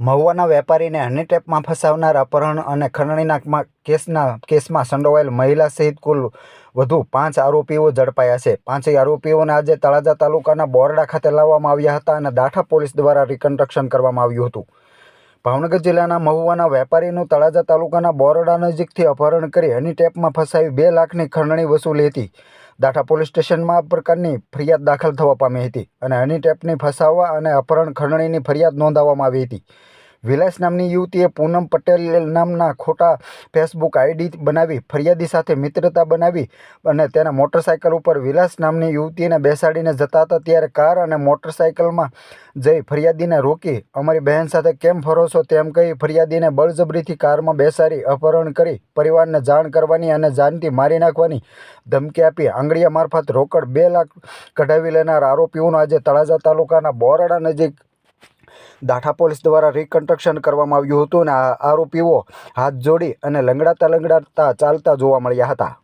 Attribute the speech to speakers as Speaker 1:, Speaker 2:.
Speaker 1: મહુવાના વેપારીને હની ટ્રેપમાં ફસાવનાર અપહરણ અને ખંડણીના કેસમાં સંડોવાયેલ મહિલા સહિત કુલ વધુ 5 આરોપીઓ ઝડપાયા છે. 5 આરોપીઓને આજે તળાજા તાલુકાના બોરડા ખાતે લાવવામાં આવ્યા હતા અને દાઠા પોલીસ દ્વારા રિકન્સ્ટ્રક્શન કરવામાં આવ્યું હતું. ભાવનગર જિલ્લાના મહુવાના વેપારીનું તળાજા તાલુકાના બોરડા નજીકથી અપહરણ કરી હની ટ્રેપમાં ફસાવી 2 લાખની ખંડણી વસૂલી હતી. દાઠા પોલીસ સ્ટેશનમાં આ પ્રકારની ફરિયાદ દાખલ થવા પામી હતી અને હની ટ્રેપની ફસાવવા અને અપહરણ ખંડણીની ફરિયાદ નોંધાવવામાં આવી હતી. વિલાસ નામની યુવતીએ પૂનમ પટેલ નામના ખોટા ફેસબુક આઈડી બનાવી ફરિયાદી સાથે મિત્રતા બનાવી અને તેના મોટરસાઇકલ ઉપર વિલાસ નામની યુવતીને બેસાડીને જતા હતા. ત્યારે કાર અને મોટરસાઇકલમાં જઈ ફરિયાદીને રોકી અમારી બહેન સાથે કેમ ફરો છો તેમ કહી ફરિયાદીને બળજબરીથી કારમાં બેસાડી અપહરણ કરી પરિવારને જાણ કરવાની અને જાનથી મારી નાખવાની ધમકી આપી આંગળીયા મારફત રોકડ 2 લાખ કઢાવી લેનાર આરોપીઓનું આજે તળાજા તાલુકાના બોરડા નજીક દાઠા પોલીસ દ્વારા રિકન્સ્ટ્રક્શન કરવામાં આવ્યું હતું અને આ આરોપીઓ હાથ જોડી અને લંગડાતા ચાલતા જોવા મળ્યા હતા.